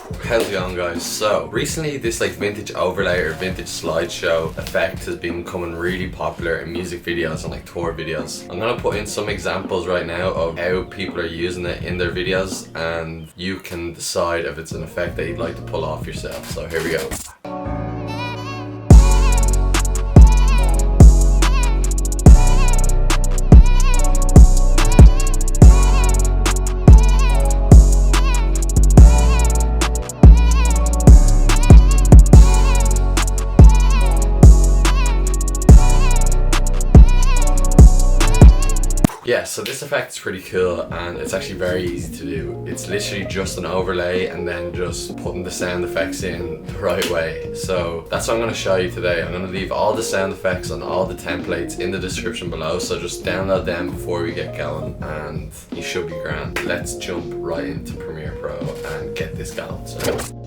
How's it going, guys? So recently this like vintage overlay or vintage slideshow effect has been becoming really popular in music videos and like tour videos. I'm gonna put in some examples right now of how people are using it in their videos, and you can decide if it's an effect that you'd like to pull off yourself. So here we go. Yeah, so this effect is pretty cool and it's actually very easy to do. It's literally just an overlay and then just putting the sound effects in the right way. So that's what I'm going to show you today. I'm going to leave all the sound effects and all the templates in the description below, so just download them before we get going and you should be grand. Let's jump right into Premiere Pro and get this going.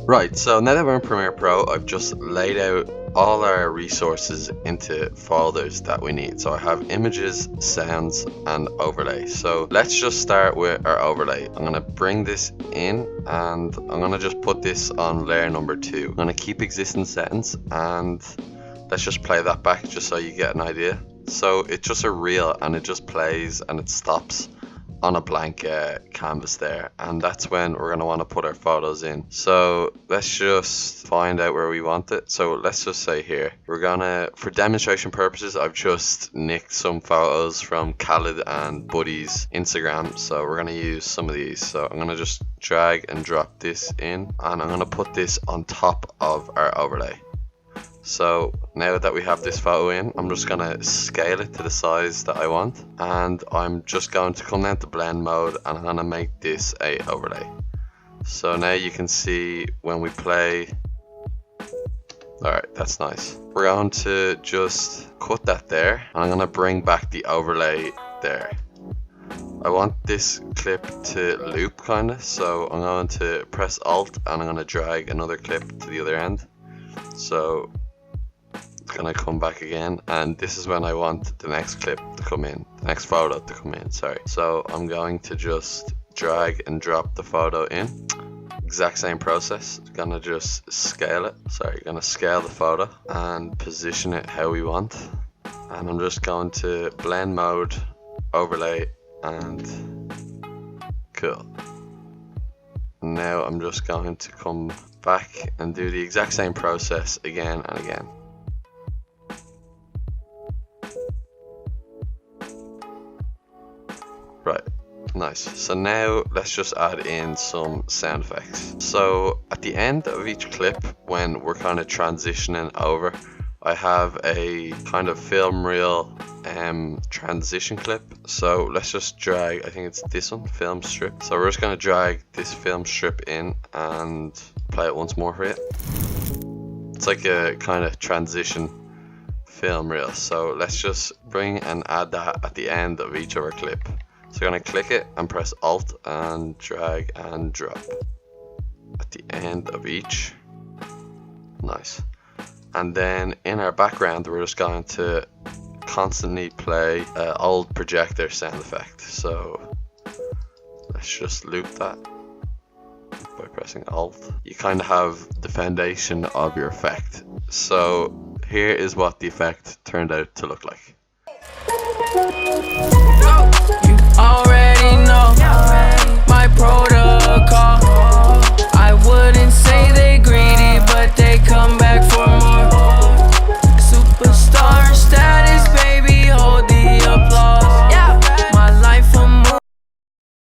Right, so now that we're in Premiere Pro, I've just laid out all our resources into folders that we need. So I have images, sounds, and overlay. So let's just start with our overlay. I'm gonna bring this in and I'm gonna just put this on layer number 2. I'm gonna keep existing settings and let's just play that back just so you get an idea. So it's just a reel and it just plays and it stops on a blank canvas there, and that's when we're going to want to put our photos in. So let's just find out where we want it. So let's just say here we're gonna, for demonstration purposes, I've just nicked some photos from Khaled and Buddy's Instagram, so we're going to use some of these. So I'm going to just drag and drop this in and I'm going to put this on top of our overlay. So now that we have this photo in, I'm just going to scale it to the size that I want, and I'm just going to come down to blend mode and I'm going to make this a overlay. So now you can see when we play. Alright, that's nice. We're going to just cut that there and I'm going to bring back the overlay there. I want this clip to loop kinda, so I'm going to press Alt and I'm going to drag another clip to the other end. So gonna come back again, and this is when I want the next clip to come in, the next photo to come in, sorry. So I'm going to just drag and drop the photo in, exact same process. Gonna just scale it, gonna scale the photo and position it how we want, and I'm just going to blend mode, overlay, and cool. Now I'm just going to come back and do the exact same process again and again. Right, nice. So now let's just add in some sound effects. So at the end of each clip, when we're kind of transitioning over, I have a kind of film reel transition clip. So let's just drag, I think it's this one, film strip. So we're just going to drag this film strip in and play it once more for you. It's like a kind of transition film reel. So let's just bring and add that at the end of each of our clip. So we're going to click it and press Alt and drag and drop at the end of each. Nice. And then in our background, we're just going to constantly play old projector sound effect. So let's just loop that by pressing Alt. You kind of have the foundation of your effect. So here is what the effect turned out to look like. Already know my protocol. I wouldn't say they greedy, but they come back for more. Superstar status, baby, hold the applause. Yeah, my life a move.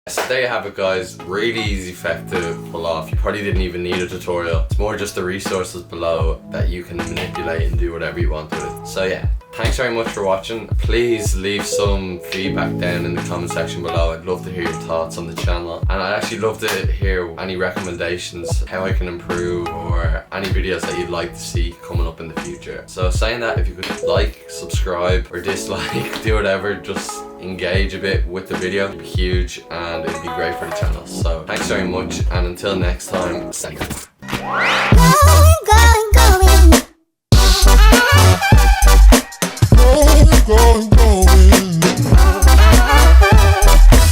So there you have it, guys. Really easy effect to pull off. You probably didn't even need a tutorial. It's more just the resources below that you can manipulate and do whatever you want with it. So yeah, thanks very much for watching. Please leave some feedback down in the comment section below. I'd love to hear your thoughts on the channel, and I'd actually love to hear any recommendations, how I can improve, or any videos that you'd like to see coming up in the future. So saying that, if you could like, subscribe, or dislike, do whatever, just engage a bit with the video. It'd be huge and it'd be great for the channel. So thanks very much, and until next time, stay good.